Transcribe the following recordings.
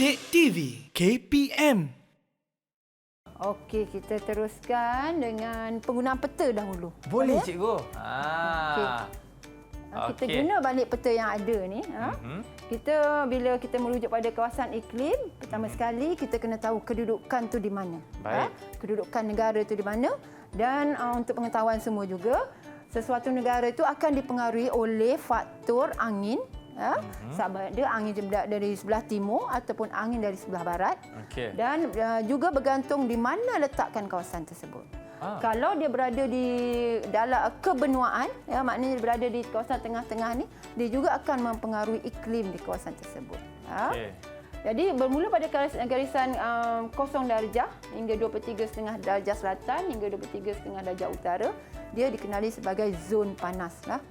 Didik TV KPM. Okey, kita teruskan dengan penggunaan peta dahulu. Boleh, cikgu. Kita guna balik peta yang ada ni. Kita bila kita merujuk pada kawasan iklim, pertama sekali kita kena tahu kedudukan tu di mana. Baik. Kedudukan negara tu di mana, dan untuk pengetahuan semua juga, sesuatu negara itu akan dipengaruhi oleh faktor angin. Sama ada angin dari sebelah timur ataupun angin dari sebelah barat. Okey. Dan juga bergantung di mana letakkan kawasan tersebut. Kalau dia berada di dalam kebenuaan, maknanya dia berada di kawasan tengah-tengah ni, dia juga akan mempengaruhi iklim di kawasan tersebut. Okey. Jadi bermula pada garisan 0 darjah hingga 23,5 darjah selatan hingga 23,5 darjah utara, dia dikenali sebagai zon panas lah.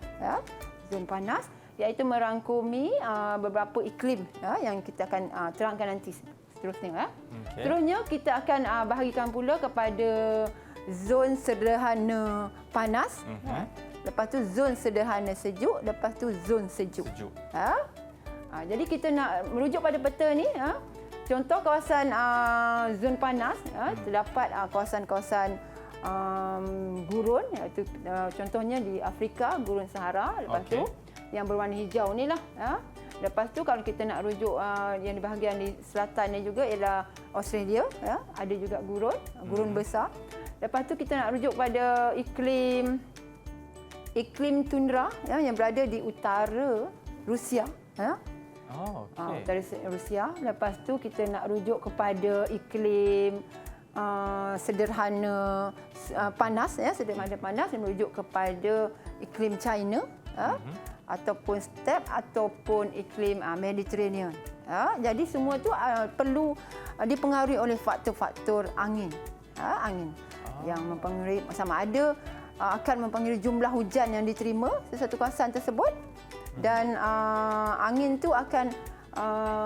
Zon panas iaitu merangkumi beberapa iklim yang kita akan terangkan nanti seterusnya. Okey. Seterusnya kita akan bahagikan pula kepada zon sederhana panas, lepas tu zon sederhana sejuk, lepas tu zon sejuk. Jadi kita nak merujuk pada peta ni, contoh kawasan zon panas, terdapat kawasan-kawasan gurun, iaitu contohnya di Afrika, gurun Sahara. Lepas tu yang berwarna hijau ni lah. Lepas tu kalau kita nak rujuk yang di bahagian di selatan ni juga ialah Australia, ada juga gurun besar. Lepas tu kita nak rujuk pada iklim tundra yang berada di utara Rusia. Utara Rusia. Lepas tu kita nak rujuk kepada iklim sederhana panas, sederhana panas yang merujuk kepada iklim China, ataupun steppe ataupun iklim Mediterranean. Jadi semua tu perlu dipengaruhi oleh faktor-faktor angin. Angin yang mempengaruhi sama ada akan mempengaruhi jumlah hujan yang diterima sesuatu kawasan tersebut, dan angin tu akan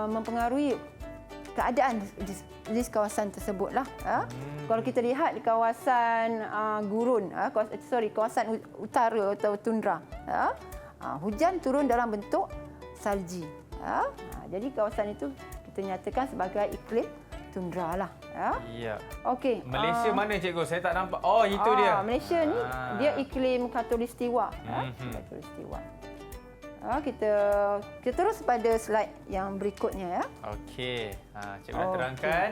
mempengaruhi keadaan di kawasan tersebutlah. Kalau kita lihat di kawasan kawasan utara atau tundra, hujan turun dalam bentuk salji. Jadi kawasan itu kita nyatakan sebagai iklim tundra lah. Ya. Okey. Malaysia mana, cikgu? Saya tak nampak. Oh, itu dia. Malaysia ni dia iklim khatulistiwa. Khatulistiwa. Kita terus pada slide yang berikutnya, ya. Okey. Cikgu terangkan.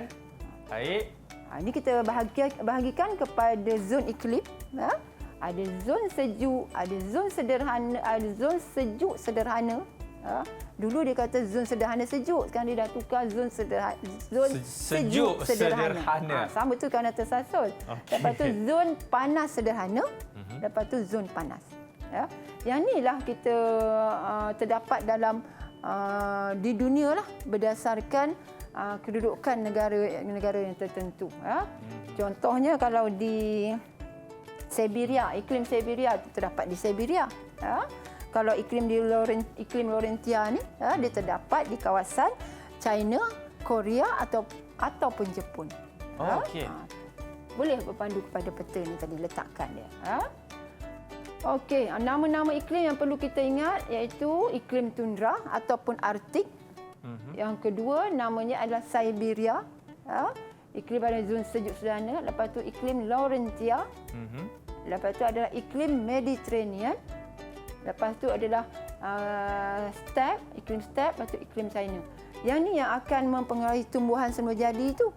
Baik. Ini kita bahagikan kepada zon iklim. Ada zon sejuk, ada zon sederhana, ada zon sejuk sederhana. Dulu dia kata zon sederhana sejuk, sekarang dia dah tukar zon sejuk sederhana. Sama tu kerana tersasul. Lepas tu zon panas sederhana, lepas tu zon panas. Yang inilah kita terdapat dalam di dunia lah, berdasarkan kedudukan negara yang tertentu. Contohnya kalau di Siberia, iklim Siberia terdapat di Siberia. Kalau iklim Laurentia ni, dia terdapat di kawasan China, Korea ataupun Jepun. Okey. Boleh berpandu kepada peta ni tadi letakkan dia. Okey, nama-nama iklim yang perlu kita ingat iaitu iklim tundra ataupun Arktik. Yang kedua namanya adalah Siberia. Iklim pada zon sejuk sederhana. Lepas tu iklim Laurentia. Lepas tu adalah iklim Mediterranean. Lepas tu adalah iklim steppe, lepas tu iklim China. Yang ni yang akan mempengaruhi tumbuhan semula jadi tu.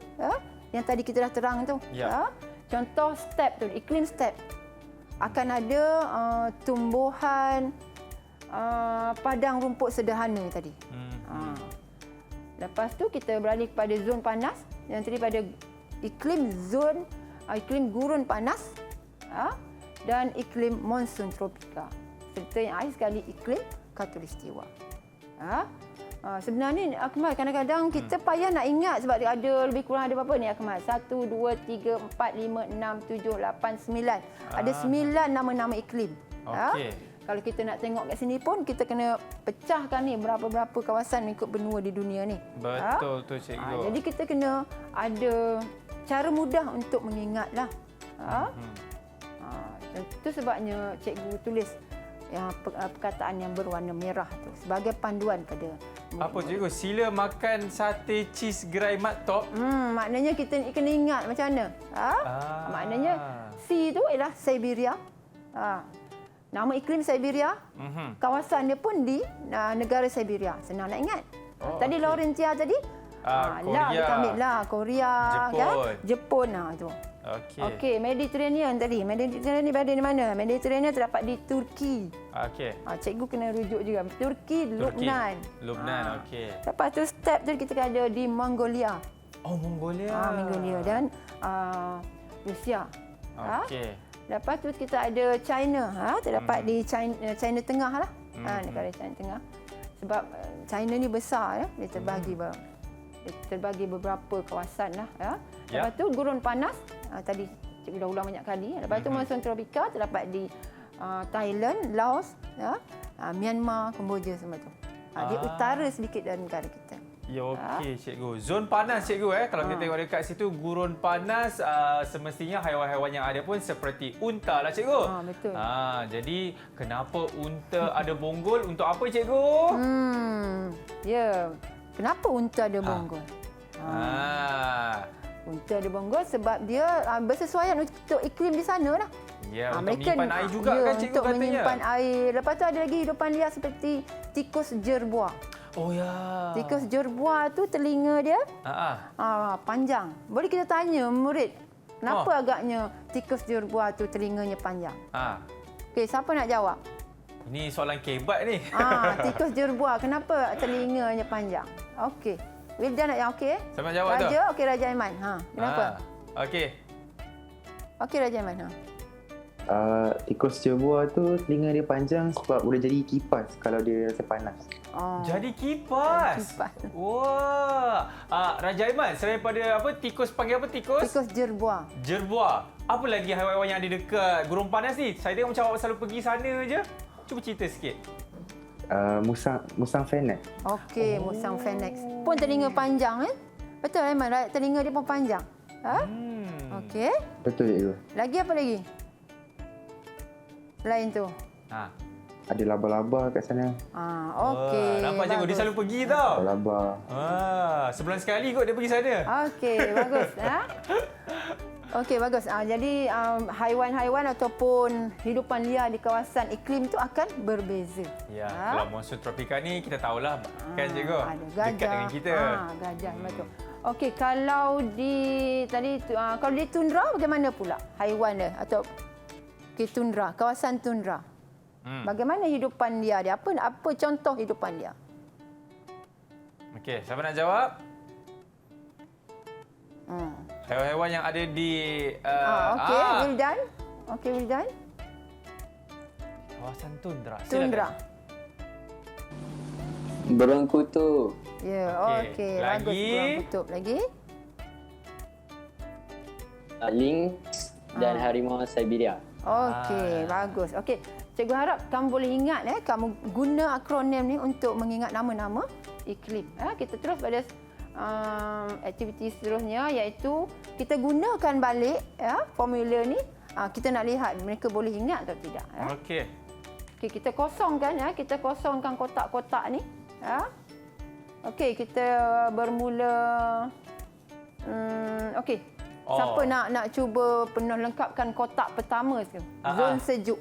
Yang tadi kita dah terang tu. Contoh steppe tu, iklim steppe. Akan ada tumbuhan padang rumput sederhana tadi. Lepas tu kita beralih kepada zon panas. Yang tadi pada iklim gurun panas, dan iklim monsun tropika. Serta yang akhir sekali iklim khatulistiwa. Sebenarnya Akmal, kadang-kadang kita payah nak ingat sebab dia ada lebih kurang ada berapa ni Akmal? 1, 2, 3, 4, 5, 6, 7, 8, 9. Ada 9 nama-nama iklim. Kalau kita nak tengok kat sini pun kita kena pecahkan ni berapa-berapa kawasan mengikut benua di dunia ni. Betul tu, cikgu. Jadi kita kena ada cara mudah untuk mengingatlah. Itu sebabnya cikgu tulis perkataan yang berwarna merah tu sebagai panduan pada Apa murid-murid. cikgu? Sila makan sate cheese gerai mat top. Maknanya kita kena ingat macam mana. Maknanya C tu ialah Siberia. Nama iklim Siberia. Kawasan dia pun di negara Siberia. Senang nak ingat. Tadi Laurentia tadi. Korea. Kita ambil lah Korea, Jepun. kan? Jepun tu. Okey. Okey, Mediterranean tadi. Mediterranean ni berada di mana? Mediterranean terdapat di Turki. Okey. Cikgu kena rujuk juga. Turki, Lubnan. Lubnan, okey. Lepas tu step tu kita ada di Mongolia. Oh, Mongolia. Mongolia dan Rusia. Okey. Lepas tu kita ada China. Terdapat di China Tengah lah. Negara China Tengah. Sebab China ni besar. Dia terbagi beberapa kawasan lah. Lepas tu gurun panas. Tadi cikgu dah ulang banyak kali. Lepas tu monsun tropika terdapat di Thailand, Laos, Myanmar, Kemboja semua tu. Dia utara sedikit dari negara kita. Ya, okey cikgu. Zon panas cikgu kalau kita tengok dekat situ gurun panas semestinya haiwan-haiwan yang ada pun seperti unta lah cikgu. Betul. Jadi kenapa unta ada bonggol untuk apa cikgu? Ya. Kenapa unta ada bonggol? Unta ada bonggol sebab dia bersesuaian untuk iklim di sana lah. Ya, untuk menyimpan air juga kan cikgu untuk katanya. menyimpan air. Lepas tu ada lagi hidupan liar seperti tikus jerboa. Oh ya. Tikus jerboa tu telinga dia panjang. Boleh kita tanya murid, kenapa agaknya tikus jerboa tu telinganya panjang? Okey, siapa nak jawab? Ini soalan kebat ni. Tikus jerboa, kenapa telinganya panjang? Okey. Wildan nak yang okey? Siapa nak jawab tu? Raja, okey Raja Aiman. Kenapa? Okey. Okey Raja Aiman. Tikus jerboa tu telinga dia panjang sebab boleh jadi kipas kalau dia rasa panas. Jadi kipas. Wah. Raja Aiman, selain pada tikus panggil apa tikus? Tikus jerboa. Jerboa. Apa lagi haiwan-haiwan yang ada dekat gurun panas ni? Saya tengok macam awak selalu pergi sana je. Cuba cerita sikit. Musang fenex. Okey, musang fenex. Pun telinga panjang Betul Aiman, telinga dia pun panjang. Okey. Betul cikgu. Lagi apa lagi? Selain tu. Ada laba-laba kat sana. Okey. Nampak cikgu dia selalu pergi tau. Laba. Sebulan sekali kot dia pergi sana. Okey, bagus. Okey, bagus. Jadi haiwan-haiwan ataupun hidupan liar di kawasan iklim itu akan berbeza. Ya, kalau monsun tropika ni kita tahulah kan cikgu. Ada gajah. Dekat dengan kita. Gajah betul. Okey, kalau kalau di tundra bagaimana pula haiwan dia atau tundra, kawasan tundra? Bagaimana hidupan liar dia? Apa contoh hidupan liar? Okey, siapa nak jawab? Haiwan-haiwan yang ada di Okey, Wildan. Okey, Wildan. Kawasan tundra. Tundra. Burung kutub. Ya, okey. Lagi? Bagus burung kutub. Lagi? Lynx dan harimau Siberia. Okey, bagus. Okey, cikgu harap kamu boleh ingat kamu guna akronim ni untuk mengingat nama-nama iklim. Kita terus pada aktiviti seterusnya iaitu kita gunakan balik formula ni. Kita nak lihat mereka boleh ingat atau tidak. Okey. Okey, kita kosongkan kita kosongkan kotak-kotak ni. Okey, kita bermula okey. Siapa nak cuba penuh lengkapkan kotak pertama sekarang? Zon sejuk.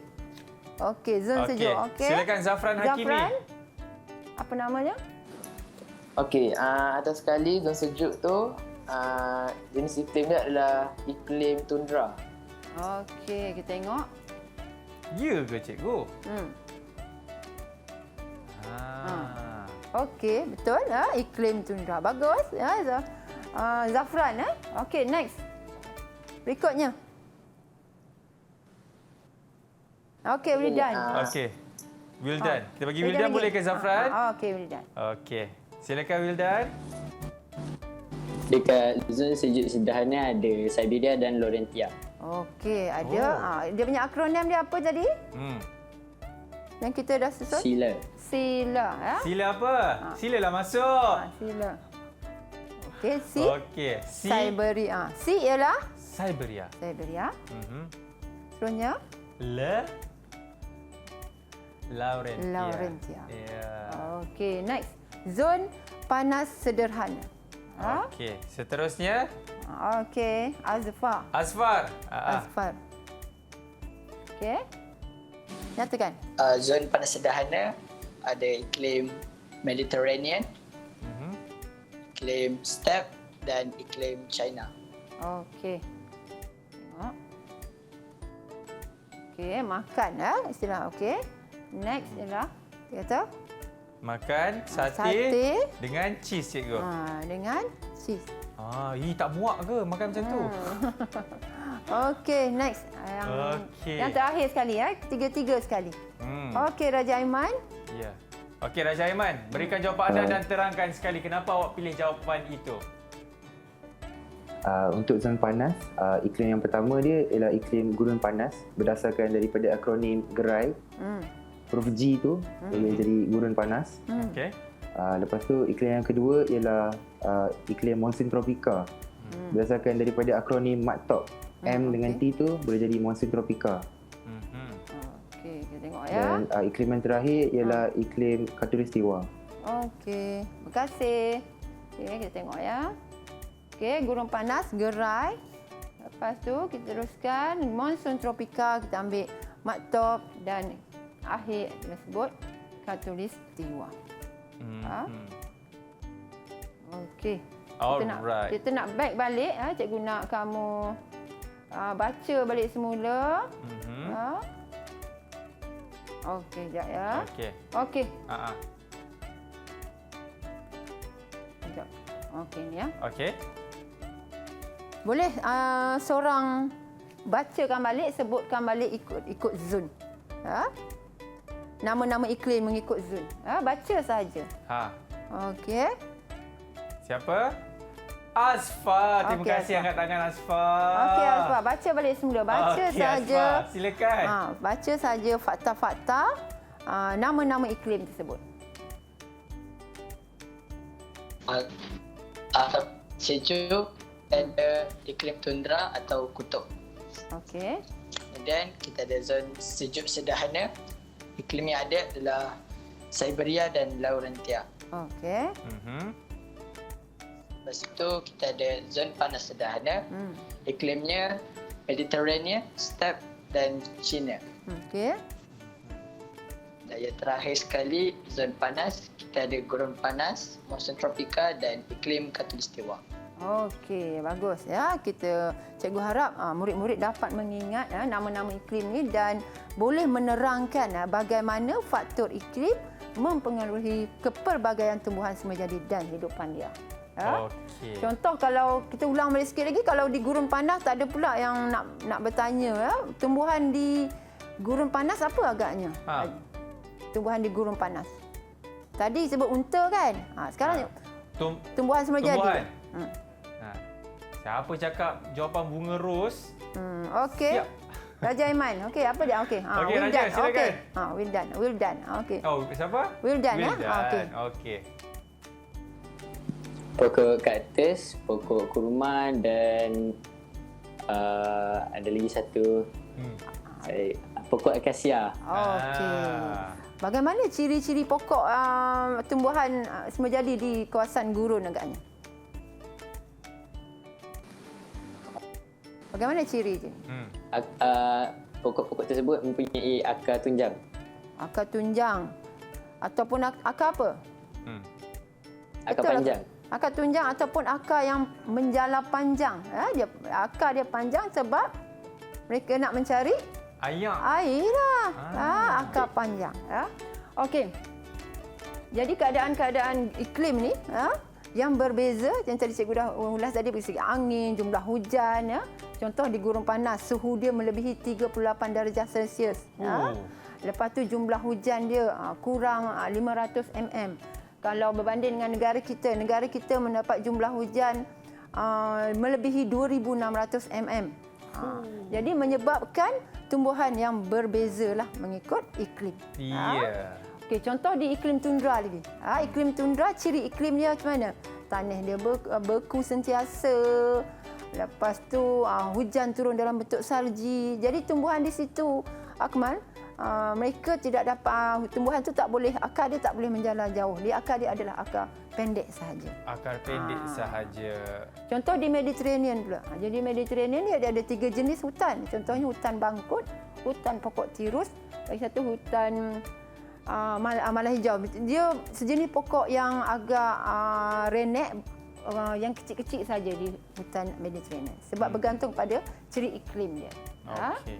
Okey, zon sejuk. Okey. Silakan Zafran Hakimi. Zafran, apa namanya? Okey, atas sekali zon sejuk tu jenis iklim dia adalah iklim tundra. Okey, kita tengok. Ya ke cikgu? Okey, betul. Iklim tundra. Bagus. Zafran. Okey, next. Berikutnya. Okey, Wildan. Okey. Wildan. Kita bagi Wildan boleh ke Zafran? Okey, Wildan. Okey. Silakan Wildan. Dekat zon sejuk sederhana ada Siberia dan Laurentia. Okey, ada. Dia punya akronim dia apa tadi? Yang kita dah susun? Sila. Sila. Sila apa? Silalah masuk. Sila. Okey, C. Okey. Siberia. C ialah? Siberia. Siberia. Seterusnya? Laurentia. Laurentia. Ya. Okey, next. Zon panas sederhana. Okey, seterusnya Okey, Azfar. Asfar. Azfar. Okey. Nyatakan. Zon panas sederhana ada iklim Mediterranean, iklim steppe dan iklim China. Okey. Tengok. Okey, makan istilah. Okey. Next ialah dia kata Makan sate, dengan cheese, cikgu. dengan cheese. Tak muak ke makan macam tu? Okey, next. Yang terakhir sekali tiga-tiga sekali. Okey, Raja Aiman. Ya. Okey, Raja Aiman, berikan jawapan anda dan terangkan sekali kenapa awak pilih jawapan itu. Untuk zon panas, iklim yang pertama dia ialah iklim gurun panas berdasarkan daripada akronim GERAI. Huruf G tu boleh jadi gurun panas. Okey. Lepas tu iklim yang kedua ialah iklim monsun tropika. Berdasarkan daripada akronim MATOP. M dengan T tu boleh jadi monsun tropika. Okey, kita tengok ya. Dan iklim yang terakhir ialah iklim khatulistiwa. Okey, terima kasih. Okey, kita tengok ya. Okey, gurun panas GERAI. Lepas tu kita teruskan monsun tropika, kita ambil MATOP dan akhir kita sebut khatulistiwa. Okey. Alright. Kita nak back balik cikgu nak kamu baca balik semula. Okey, sekejap ya. Okey. Okey. Sekejap. Okey ni ya. Okey. Boleh seorang bacakan balik, sebutkan balik ikut zon. Nama-nama iklim mengikut zon. Baca saja. Okey. Siapa? Asfar. Terima Okey, kasih Asfar. angkat tangan Asfar. Okey Asfar, baca balik semula. Baca Okey, saja. Asfar, silakan. Baca saja fakta-fakta nama-nama iklim tersebut. Sejuk ada iklim tundra atau kutub. Okey. Kemudian kita ada zon sejuk sederhana. Iklim yang ada adalah Siberia dan Laurentia. Okey. Lepas itu kita ada zon panas sederhana. Iklimnya Mediterranean, steppe dan China. Okey. Dan yang terakhir sekali, zon panas, kita ada gurun panas, monsun tropika dan iklim khatulistiwa. Okey, bagus ya. Cikgu harap murid-murid dapat mengingat nama-nama iklim ni dan boleh menerangkan bagaimana faktor iklim mempengaruhi kepelbagaian tumbuhan semajadi dan hidupan dia. Okey. Contoh kalau kita ulang balik sikit lagi, kalau di gurun panas tak ada pula yang nak bertanya tumbuhan di gurun panas apa agaknya? Tumbuhan di gurun panas. Tadi sebut unta kan? Sekarang tumbuhan semajadi. Tumbuhan. Siapa cakap jawapan bunga ros? Okey. Raja Aiman. Okey, apa dia? Okey. Okey, Raja, silakan. Wildan. Okey. Siapa? Wildan. Okey. Okey. Pokok kaktus, pokok kurma dan ada lagi satu pokok akasia. Okey. Bagaimana ciri-ciri pokok tumbuhan semajadi di kawasan gurun agaknya? Bagaimana ciri dia? Pokok-pokok tersebut mempunyai akar tunjang. Akar tunjang ataupun akar apa? Akar Betul, panjang. Akar tunjang ataupun akar yang menjala panjang. Akar dia panjang sebab mereka nak mencari Air lah. Akar panjang. Okey. Jadi keadaan-keadaan iklim ni yang berbeza, yang tadi cikgu dah ulas tadi, dari segi angin, jumlah hujan. Contoh di gurun panas, suhu dia melebihi 38 darjah Celsius. Lepas tu jumlah hujan dia kurang 500 mm. Kalau berbanding dengan negara kita mendapat jumlah hujan melebihi 2,600 mm. Jadi menyebabkan tumbuhan yang berbeza lah mengikut iklim. Ya. Okey, contoh di iklim tundra lagi. Iklim tundra, ciri iklim dia macam mana? Tanah dia beku sentiasa. Lepas tu hujan turun dalam bentuk salji. Jadi tumbuhan di situ, Akmal, mereka tidak dapat, tumbuhan tu tak boleh, akar dia tak boleh menjalar jauh. Akar dia adalah akar pendek sahaja. Akar pendek sahaja. Contoh di Mediterranean pula. Jadi Mediterranean ni ada 3 jenis hutan. Contohnya hutan bangkut, hutan pokok tirus, lagi satu hutan malah hijau. Dia sejenis pokok yang agak renek, yang kecil-kecil saja di hutan Mediterranean. Sebab bergantung pada ciri iklim dia. Okey.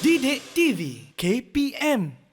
Didik TV KPM